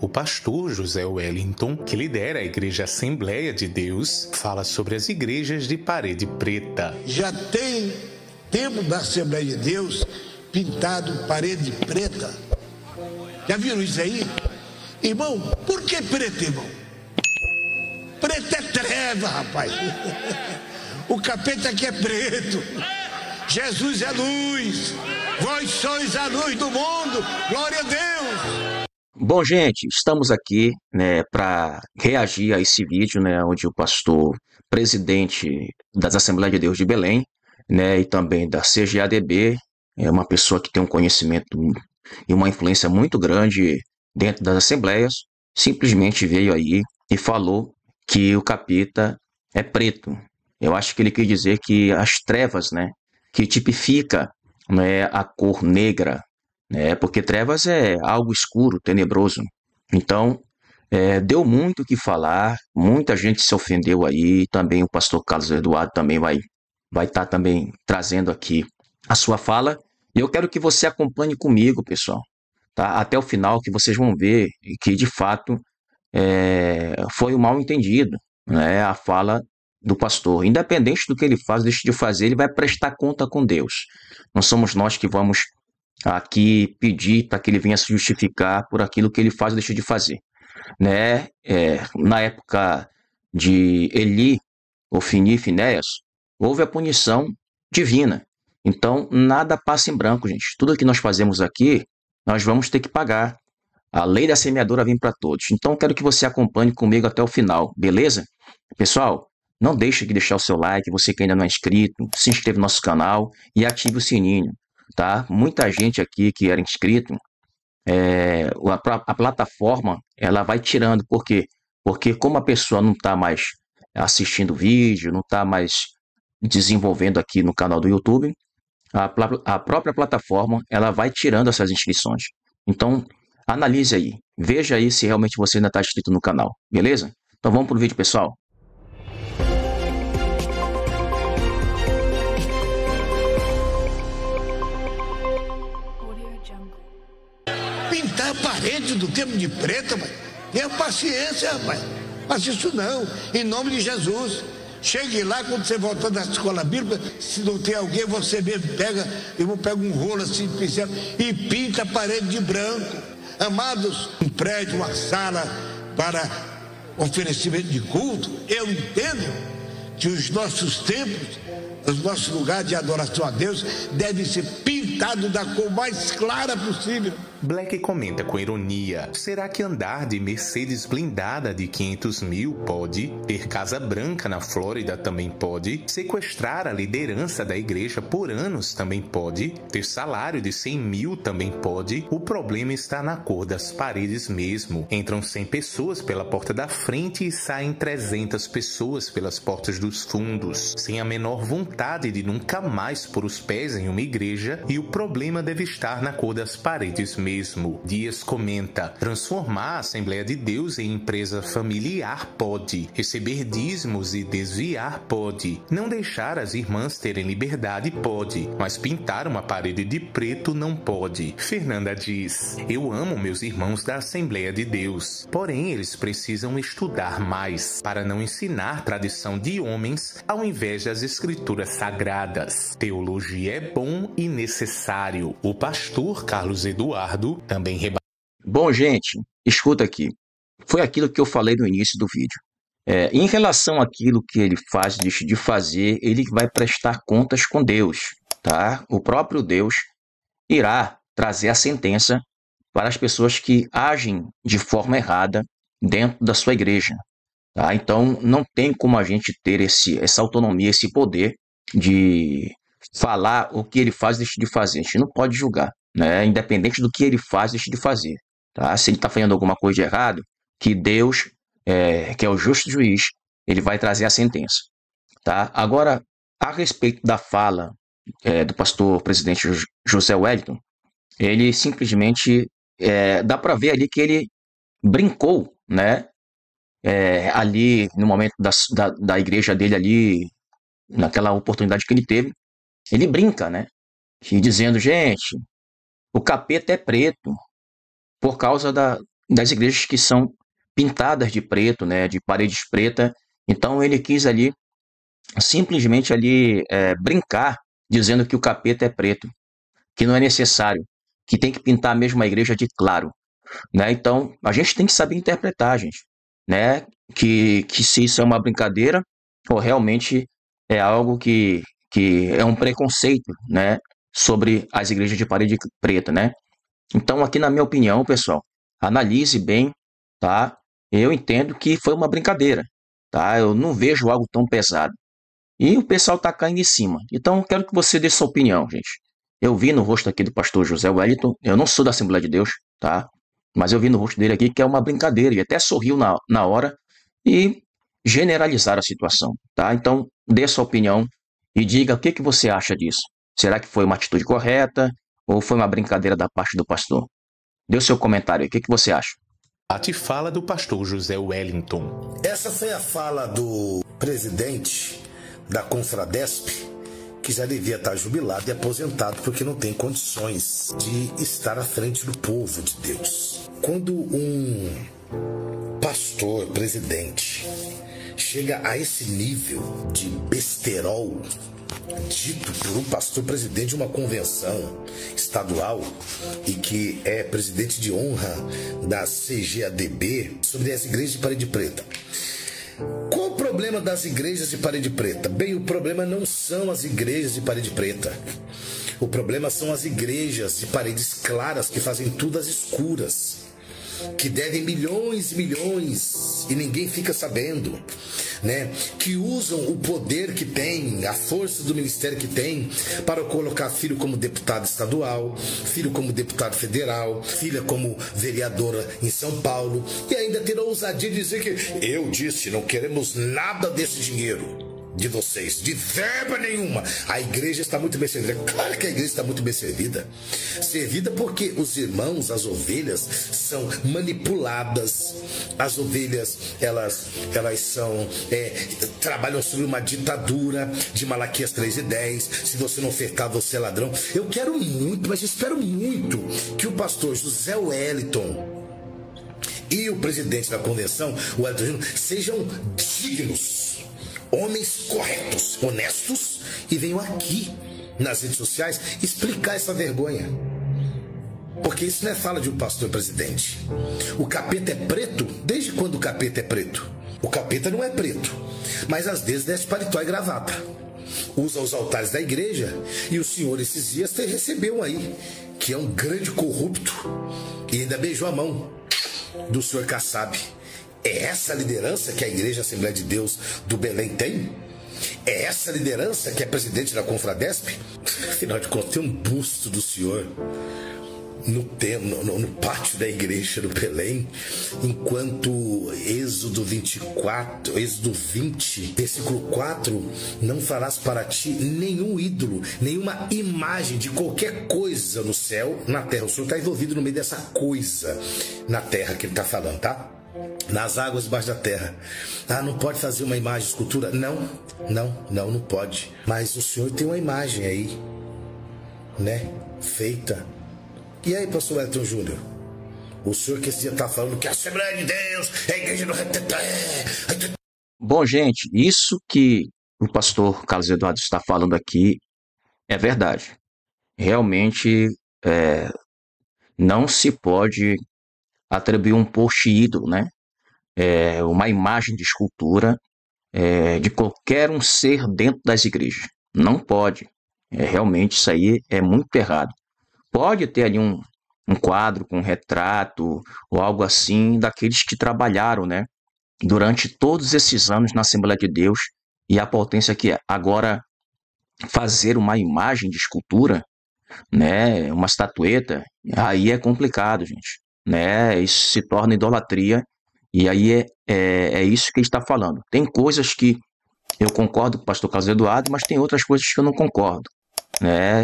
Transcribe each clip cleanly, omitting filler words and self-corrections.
o pastor José Wellington, que lidera a Igreja Assembleia de Deus, fala sobre as igrejas de parede preta. Já tem tempo da Assembleia de Deus pintado parede preta. Já viram isso aí? Irmão, por que preto, irmão? Preto é treva, rapaz. O capeta aqui é preto. Jesus é luz. Vós sois a luz do mundo. Glória a Deus. Bom, gente, estamos aqui, para reagir a esse vídeo, onde o pastor presidente das Assembleias de Deus de Belém, e também da CGADB, é uma pessoa que tem um conhecimento e uma influência muito grande dentro das assembleias, simplesmente veio aí e falou que o capeta é preto. Eu acho que ele quis dizer que as trevas, que tipifica a cor negra, porque trevas é algo escuro, tenebroso. Então, deu muito o que falar, muita gente se ofendeu aí, também o pastor Carlos Eduardo também vai estar também trazendo aqui a sua fala, e eu quero que você acompanhe comigo, pessoal, tá? Até o final, que vocês vão ver que, de fato, foi um mal entendido, a fala do pastor. Independente do que ele faz, deixa de fazer, ele vai prestar conta com Deus. Não somos nós que vamos aqui pedir para que ele venha se justificar por aquilo que ele faz ou deixa de fazer. Na época de Eli, Ofni e Finéias, houve a punição divina. Então, nada passa em branco, gente. Tudo que nós fazemos aqui, nós vamos ter que pagar. A lei da semeadura vem para todos. Então, quero que você acompanhe comigo até o final, beleza? Pessoal, não deixe de deixar o seu like, você que ainda não é inscrito, se inscreva no nosso canal e ative o sininho, tá? Muita gente aqui que era inscrito, a plataforma, ela vai tirando. Por quê? Porque como a pessoa não está mais assistindo vídeo, não está mais desenvolvendo aqui no canal do YouTube, a própria plataforma, ela vai tirando essas inscrições. Então, analise aí, veja aí se realmente você ainda está inscrito no canal, beleza? Então vamos pro vídeo, pessoal. Pintar a parede do tempo de preto, rapaz. Tenha paciência, rapaz. Faça isso não, em nome de Jesus. Chegue lá, quando você voltar da escola bíblica, se não tem alguém, você mesmo pega um rolo assim, pincel, e pinta a parede de branco. Amados, um prédio, uma sala para oferecimento de culto, eu entendo que os nossos templos, os nossos lugares de adoração a Deus, devem ser pintados da cor mais clara possível. Black comenta com ironia: será que andar de Mercedes blindada de 500 mil pode? Ter Casa Branca na Flórida também pode? Sequestrar a liderança da igreja por anos também pode? Ter salário de 100 mil também pode? O problema está na cor das paredes mesmo. Entram 100 pessoas pela porta da frente e saem 300 pessoas pelas portas dos fundos, sem a menor vontade de nunca mais pôr os pés em uma igreja, e o problema deve estar na cor das paredes mesmo. Dias comenta: transformar a Assembleia de Deus em empresa familiar pode, receber dízimos e desviar pode, não deixar as irmãs terem liberdade pode, mas pintar uma parede de preto não pode. Fernanda diz: eu amo meus irmãos da Assembleia de Deus, porém eles precisam estudar mais para não ensinar tradição de homens ao invés das escrituras sagradas. Teologia é bom e necessário. O pastor Carlos Eduardo também Bom, gente, escuta aqui. Foi aquilo que eu falei no início do vídeo. Em relação àquilo que ele faz, deixa de fazer, ele vai prestar contas com Deus, tá? O próprio Deus irá trazer a sentença para as pessoas que agem de forma errada dentro da sua igreja, tá? Então, não tem como a gente ter essa autonomia, esse poder de falar o que ele faz, deixa de fazer. A gente não pode julgar, independente do que ele faz, deixa de fazer, tá? Se ele está fazendo alguma coisa de errado, que Deus, que é o justo juiz, ele vai trazer a sentença, tá? Agora, a respeito da fala do pastor presidente José Wellington, ele simplesmente, dá para ver ali que ele brincou, ali no momento da igreja dele ali, naquela oportunidade que ele teve, ele brinca, e dizendo: gente, o capeta é preto por causa das igrejas que são pintadas de preto, né, de paredes pretas. Então ele quis ali simplesmente ali brincar, dizendo que o capeta é preto, que não é necessário, que tem que pintar mesmo a igreja de claro, né? Então a gente tem que saber interpretar, gente, né? Que se isso é uma brincadeira ou realmente é algo que é um preconceito, né? Sobre as igrejas de parede preta, né? Então aqui na minha opinião, pessoal, analise bem, tá? Eu entendo que foi uma brincadeira, tá? Eu não vejo algo tão pesado. E o pessoal está caindo em cima. Então, eu quero que você dê sua opinião, gente. Eu vi no rosto aqui do pastor José Wellington, eu não sou da Assembleia de Deus, tá? Mas eu vi no rosto dele aqui que é uma brincadeira, e até sorriu na hora e generalizar a situação, tá? Então, dê sua opinião e diga o que você acha disso. Será que foi uma atitude correta ou foi uma brincadeira da parte do pastor? Dê o seu comentário aí, o que você acha? A fala do pastor José Wellington. Essa foi a fala do presidente da Confradesp, que já devia estar jubilado e aposentado porque não tem condições de estar à frente do povo de Deus. Quando um pastor, presidente, chega a esse nível de besterol, dito por um pastor presidente de uma convenção estadual e que é presidente de honra da CGADB sobre as igrejas de parede preta. Qual o problema das igrejas de parede preta? Bem, o problema não são as igrejas de parede preta. O problema são as igrejas de paredes claras que fazem tudo às escuras, que devem milhões e milhões e ninguém fica sabendo, né? Que usam o poder que tem, a força do ministério que tem, para colocar filho como deputado estadual, filho como deputado federal, filha como vereadora em São Paulo, e ainda ter a ousadia de dizer que eu disse, não queremos nada desse dinheiro de vocês, de verba nenhuma. A igreja está muito bem servida. Claro que a igreja está muito bem servida. Servida porque os irmãos, as ovelhas, são manipuladas. As ovelhas, elas são, trabalham sobre uma ditadura de Malaquias 3:10. Se você não ofertar, você é ladrão. Eu quero muito, mas espero muito que o pastor José Wellington e o presidente da convenção, o Wellington Júnior, sejam dignos, homens corretos, honestos, e venham aqui nas redes sociais explicar essa vergonha. Porque isso não é fala de um pastor presidente. O capeta é preto? Desde quando o capeta é preto? O capeta não é preto, mas às vezes veste paletó e gravata. Usa os altares da igreja, e o senhor esses dias recebeu aí, que é um grande corrupto, e ainda beijou a mão do senhor Kassab. É essa a liderança que a Igreja Assembleia de Deus do Belém tem? É essa a liderança que é presidente da Confradesp? Afinal de contas, tem um busto do senhor no pátio da igreja do Belém, enquanto Êxodo 20, versículo 4, não farás para ti nenhum ídolo, nenhuma imagem de qualquer coisa no céu, na terra. O senhor está envolvido no meio dessa coisa na terra que ele está falando, tá? Nas águas debaixo da terra. Ah, não pode fazer uma imagem, escultura? Não pode. Mas o senhor tem uma imagem aí, né? Feita. E aí, pastor Wellington Júnior? O senhor que esse dia está falando que a Assembleia de Deus é a igreja do Reteté. Bom, gente, isso que o pastor Carlos Eduardo está falando aqui é verdade. Realmente, não se pode atribuir um post ídolo, né? Uma imagem de escultura de qualquer um ser dentro das igrejas. Não pode. Realmente isso aí é muito errado. Pode ter ali um quadro com um retrato ou algo assim daqueles que trabalharam, né, durante todos esses anos na Assembleia de Deus e a potência que é. Agora, fazer uma imagem de escultura, né, uma estatueta, aí é complicado, gente, né? Isso se torna idolatria e aí é isso que ele está falando. Tem coisas que eu concordo com o pastor Carlos Eduardo, mas tem outras coisas que eu não concordo, né?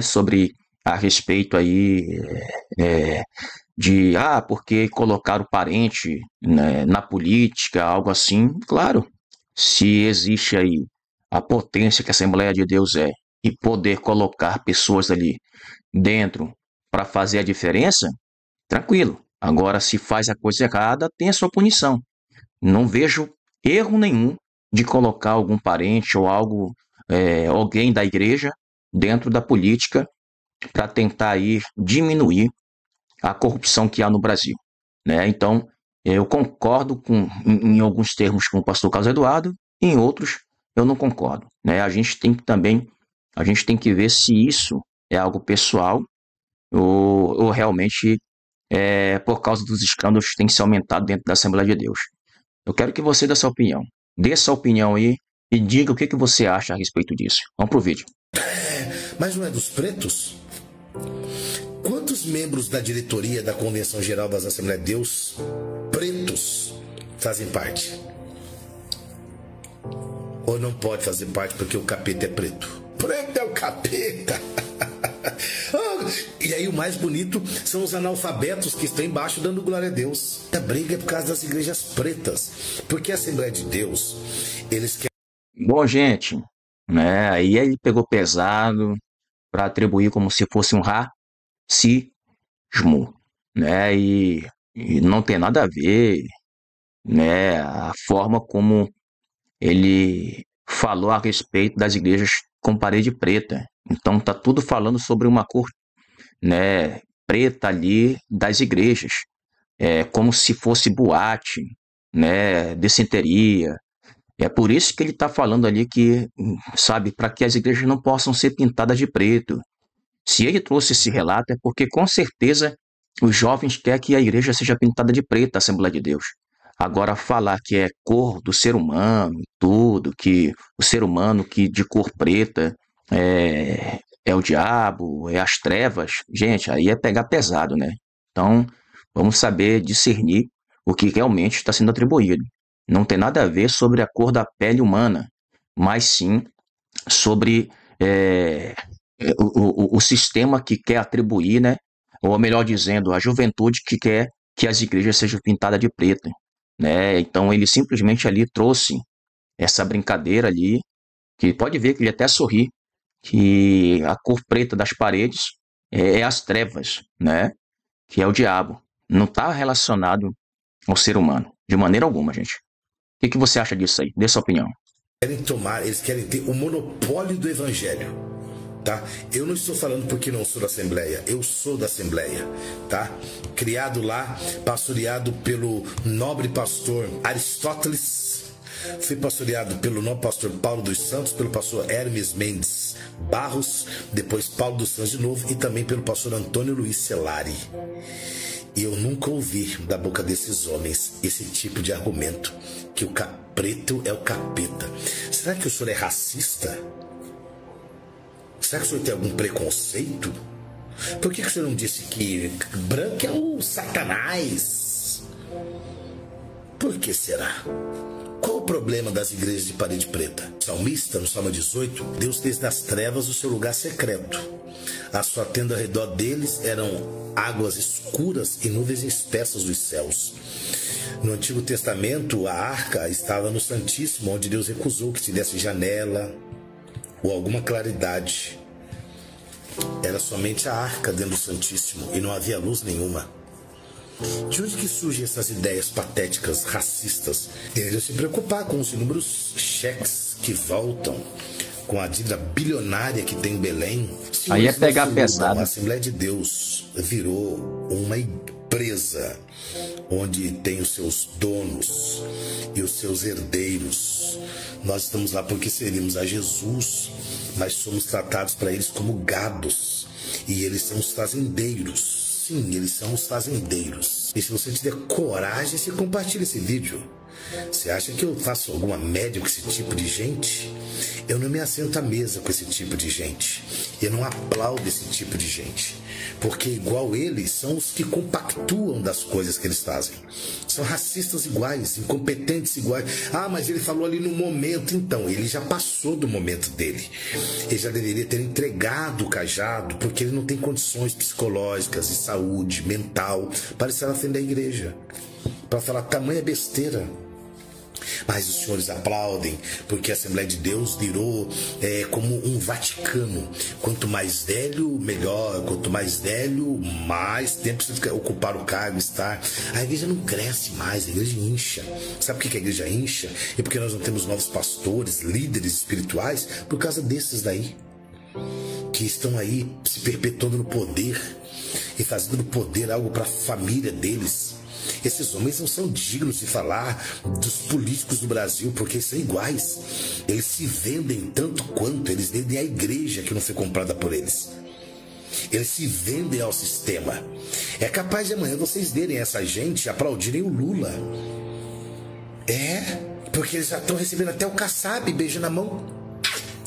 A respeito aí porque colocar o parente, né, na política, algo assim. Claro, se existe aí a potência que a Assembleia de Deus é e poder colocar pessoas ali dentro para fazer a diferença, tranquilo, Agora, se faz a coisa errada, tem a sua punição. Não vejo erro nenhum de colocar algum parente ou alguém da igreja dentro da política para tentar aí diminuir a corrupção que há no Brasil, né? Então, eu concordo em alguns termos com o pastor Carlos Eduardo, e em outros eu não concordo, né? A gente tem que ver se isso é algo pessoal ou realmente por causa dos escândalos que têm se aumentado dentro da Assembleia de Deus. Eu quero que você dê sua opinião. Dê sua opinião aí e diga o que você acha a respeito disso. Vamos pro vídeo. Mas não é dos pretos? Quantos membros da diretoria da Convenção Geral das Assembleias de Deus, pretos, fazem parte? Ou não pode fazer parte porque o capeta é preto? Preto é o capeta! E aí o mais bonito são os analfabetos que estão embaixo dando glória a Deus. A briga é por causa das igrejas pretas, porque a Assembleia de Deus, eles querem... Bom, gente, né, aí ele pegou pesado para atribuir como se fosse um racismo, né, e não tem nada a ver, né, a forma como ele falou a respeito das igrejas com parede preta. Então tá tudo falando sobre uma cor, né, preta ali das igrejas, como se fosse boate, né, dissenteria. É por isso que ele está falando ali que, sabe, para que as igrejas não possam ser pintadas de preto. Se ele trouxe esse relato é porque com certeza os jovens querem que a igreja seja pintada de preto, a Assembleia de Deus. Agora falar que é cor do ser humano e tudo, que o ser humano que de cor preta é o diabo, é as trevas, gente, aí é pegar pesado, né? Então, vamos saber discernir o que realmente está sendo atribuído. Não tem nada a ver sobre a cor da pele humana, mas sim sobre o sistema que quer atribuir, né? Ou melhor dizendo, a juventude que quer que as igrejas sejam pintadas de preto, né? Então ele simplesmente ali trouxe essa brincadeira ali, que pode ver que ele até sorri, que a cor preta das paredes é as trevas, né? Que é o diabo. Não está relacionado ao ser humano, de maneira alguma, gente. O que você acha disso aí? Dê sua opinião. Eles querem ter o monopólio do evangelho, tá? Eu não estou falando porque não sou da Assembleia, eu sou da Assembleia, tá? Criado lá, pastoreado pelo nobre pastor Aristóteles, fui pastoreado pelo nobre pastor Paulo dos Santos, pelo pastor Hermes Mendes Barros, depois Paulo dos Santos de novo e também pelo pastor Antônio Luiz Celari. E eu nunca ouvi da boca desses homens esse tipo de argumento, que o preto é o capeta. Será que o senhor é racista? Será que o senhor tem algum preconceito? Por que o senhor não disse que branco é o Satanás? Por que será? Qual o problema das igrejas de parede preta? O salmista, no Salmo 18, Deus fez das trevas o seu lugar secreto. A sua tenda ao redor deles eram águas escuras e nuvens espessas dos céus. No Antigo Testamento, a arca estava no Santíssimo, onde Deus recusou que tivesse janela ou alguma claridade. Era somente a arca dentro do Santíssimo e não havia luz nenhuma. De onde que surgem essas ideias patéticas, racistas? Deveriam se preocupar com os inúmeros cheques que voltam, com a dívida bilionária que tem em Belém. Aí é pegar pesado. A Assembleia de Deus virou uma empresa onde tem os seus donos e os seus herdeiros. Nós estamos lá porque servimos a Jesus, mas somos tratados para eles como gados. E eles são os fazendeiros. Sim, eles são os fazendeiros. E se você tiver coragem, você compartilha esse vídeo. Você acha que eu faço alguma média com esse tipo de gente? Eu não me assento à mesa com esse tipo de gente. Eu não aplaudo esse tipo de gente. Porque igual eles, são os que compactuam das coisas que eles fazem. São racistas iguais, incompetentes iguais. Ah, mas ele falou ali no momento. Então, ele já passou do momento dele. Ele já deveria ter entregado o cajado, porque ele não tem condições psicológicas e saúde mental para estar na frente da igreja. Para falar tamanha besteira. Mas os senhores aplaudem, porque a Assembleia de Deus virou como um Vaticano. Quanto mais velho, melhor. Quanto mais velho, mais tempo você ocupar o cargo, estar. A igreja não cresce mais, a igreja incha. Sabe por que a igreja incha? É porque nós não temos novos pastores, líderes espirituais, por causa desses daí, que estão aí se perpetuando no poder e fazendo do poder algo para a família deles. Esses homens não são dignos de falar dos políticos do Brasil, porque são iguais. Eles se vendem tanto quanto eles vendem a igreja que não foi comprada por eles. Eles se vendem ao sistema. É capaz de amanhã vocês verem essa gente aplaudirem o Lula. Porque eles já estão recebendo até o Kassab beijando a mão.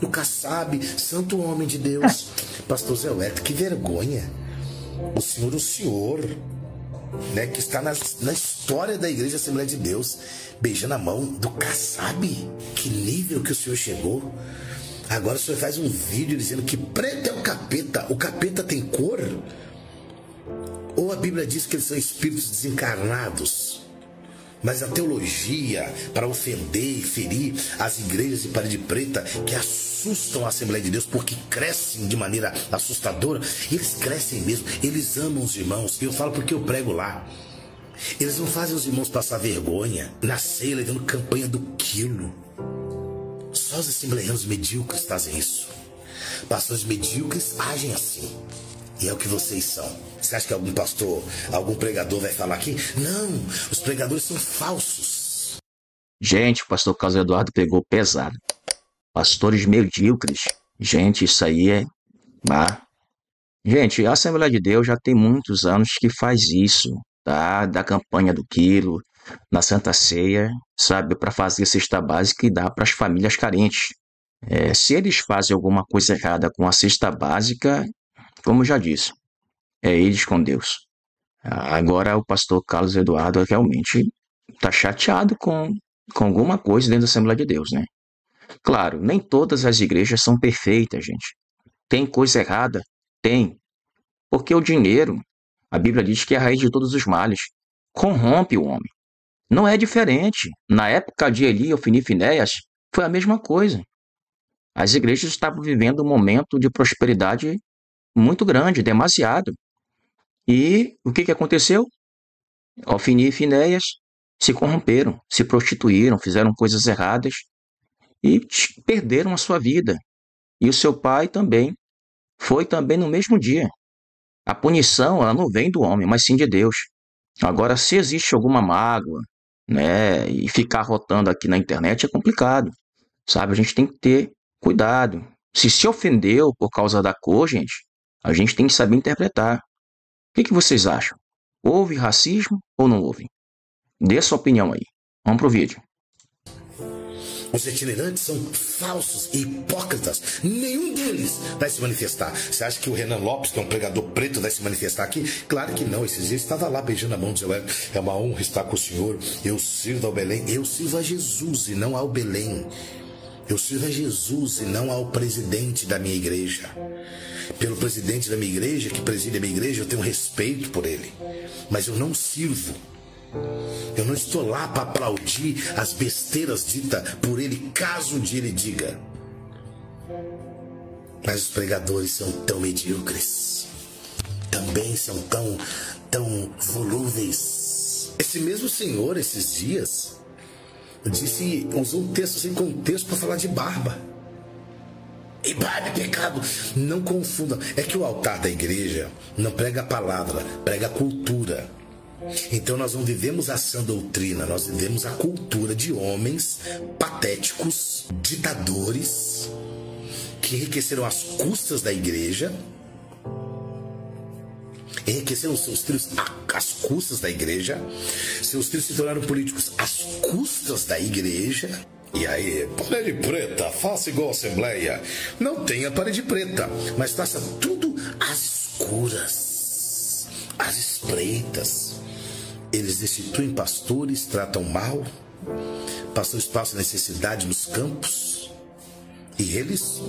O Kassab, santo homem de Deus. Pastor Zé Wellington, que vergonha. O senhor, né, que está na história da Igreja Assembleia de Deus, beijando a mão do Kassab. Que nível que o senhor chegou. Agora o senhor faz um vídeo dizendo que preto é o capeta. O capeta tem cor? Ou a Bíblia diz que eles são espíritos desencarnados? Mas a teologia, para ofender e ferir as igrejas de parede preta, que assustam a Assembleia de Deus porque crescem de maneira assustadora, eles crescem mesmo, eles amam os irmãos. Eu falo porque eu prego lá. Eles não fazem os irmãos passar vergonha na ceia, levando campanha do quilo. Só os assembleianos medíocres fazem isso. Pastores medíocres agem assim. E é o que vocês são. Você acha que algum pastor, algum pregador vai falar aqui? Não, os pregadores são falsos. Gente, o pastor Carlos Eduardo pegou pesado. Pastores medíocres. Gente, isso aí é... Gente, a Assembleia de Deus já tem muitos anos que faz isso, tá? Da campanha do quilo, na Santa Ceia, sabe? Para fazer cesta básica e dar para as famílias carentes. Se eles fazem alguma coisa errada com a cesta básica, como eu já disse, é eles com Deus. Agora o pastor Carlos Eduardo realmente está chateado com alguma coisa dentro da Assembleia de Deus, né? Claro, nem todas as igrejas são perfeitas, gente. Tem coisa errada? Tem. Porque o dinheiro, a Bíblia diz que é a raiz de todos os males. Corrompe o homem. Não é diferente. Na época de Eli, Ofni e Finéias, foi a mesma coisa. As igrejas estavam vivendo um momento de prosperidade muito grande, demasiado. E o que aconteceu? Ofni e Finéias se corromperam, se prostituíram, fizeram coisas erradas e perderam a sua vida. E o seu pai também. Foi também no mesmo dia. A punição, ela não vem do homem, mas sim de Deus. Agora, se existe alguma mágoa, né, e ficar rotando aqui na internet é complicado, sabe? A gente tem que ter cuidado. Se ofendeu por causa da cor, gente, a gente tem que saber interpretar. O que vocês acham? Houve racismo ou não houve? Dê sua opinião aí. Vamos pro vídeo. Os itinerantes são falsos e hipócritas. Nenhum deles vai se manifestar. Você acha que o Renan Lopes, que é um pregador preto, vai se manifestar aqui? Claro que não. Esses dias estava lá beijando a mão de Zé Wellington. É uma honra estar com o senhor. Eu sirvo ao Belém. Eu sirvo a Jesus e não ao Belém. Eu sirvo a Jesus e não ao presidente da minha igreja. Pelo presidente da minha igreja, que preside a minha igreja, eu tenho respeito por ele. Mas eu não sirvo. Eu não estou lá para aplaudir as besteiras ditas por ele, caso um dia ele diga. Mas os pregadores são tão medíocres. Também são tão volúveis. Esse mesmo senhor, esses dias, usou um texto sem contexto para falar de barba. E barba é pecado. Não confundam. É que o altar da igreja não prega a palavra, prega a cultura. Então nós não vivemos a sã doutrina, nós vivemos a cultura de homens patéticos, ditadores, que enriqueceram às custas da igreja, enriqueceram seus filhos às custas da igreja, seus filhos se tornaram políticos às custas da igreja. E aí, parede preta, faça igual a Assembleia. Não tenha parede preta, mas faça tudo às escuras, às espreitas. Eles destituem pastores, tratam mal, pastores passam necessidade nos campos e eles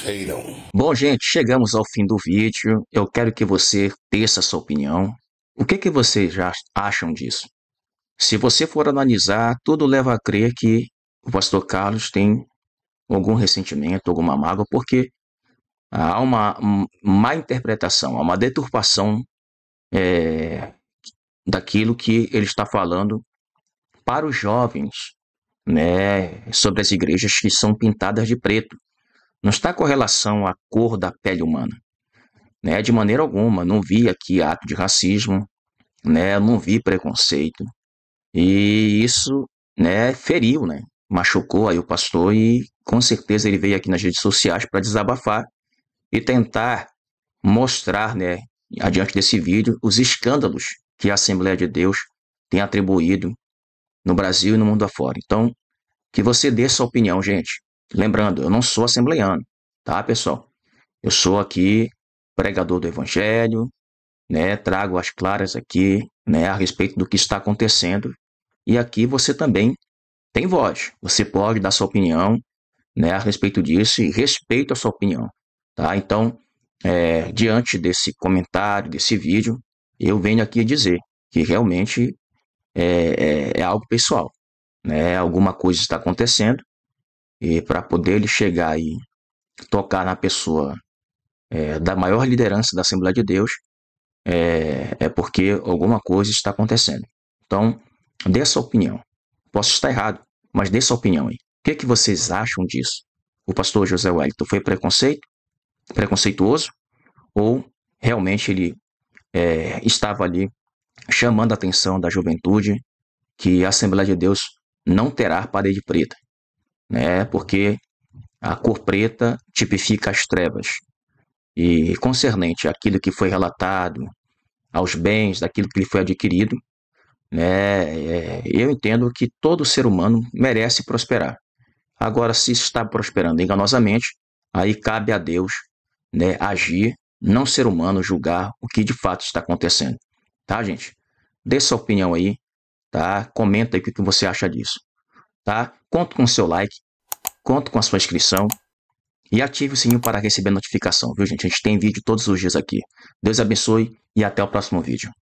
reiram. Bom, gente, chegamos ao fim do vídeo. Eu quero que você teça a sua opinião. O que vocês já acham disso? se você for analisar, tudo leva a crer que o pastor Carlos tem algum ressentimento, alguma mágoa, porque há uma má interpretação, há uma deturpação daquilo que ele está falando para os jovens, né, sobre as igrejas que são pintadas de preto. Não está com relação à cor da pele humana, né, de maneira alguma. Não vi aqui ato de racismo, né, não vi preconceito. E isso, né, feriu, né, machucou aí o pastor, e com certeza ele veio aqui nas redes sociais para desabafar e tentar mostrar, né, adiante desse vídeo, os escândalos que a Assembleia de Deus tem atribuído no Brasil e no mundo afora. Então, que você dê sua opinião, gente. Lembrando, eu não sou assembleiano, tá, pessoal? Eu sou aqui pregador do Evangelho, né? Trago as claras aqui, né, a respeito do que está acontecendo. E aqui você também tem voz. Você pode dar sua opinião, né, a respeito disso, e respeito a sua opinião, tá? Então, diante desse comentário, desse vídeo, eu venho aqui dizer que realmente é algo pessoal, né? Alguma coisa está acontecendo, e para poder ele chegar e tocar na pessoa da maior liderança da Assembleia de Deus, porque alguma coisa está acontecendo. Então, dê sua opinião. Posso estar errado, mas dê sua opinião aí. O que vocês acham disso? O pastor José Wellington foi preconceituoso, ou realmente ele estava ali chamando a atenção da juventude que a Assembleia de Deus não terá parede preta, né? Porque a cor preta tipifica as trevas. E concernente àquilo que foi relatado, aos bens, daquilo que lhe foi adquirido, né, eu entendo que todo ser humano merece prosperar. Agora, se está prosperando enganosamente, aí cabe a Deus, né, agir, não ser humano julgar o que de fato está acontecendo. Tá, gente? Dê sua opinião aí, tá? Comenta aí o que você acha disso, tá? Conto com o seu like, conto com a sua inscrição e ative o sininho para receber notificação, viu, gente? A gente tem vídeo todos os dias aqui. Deus abençoe e até o próximo vídeo.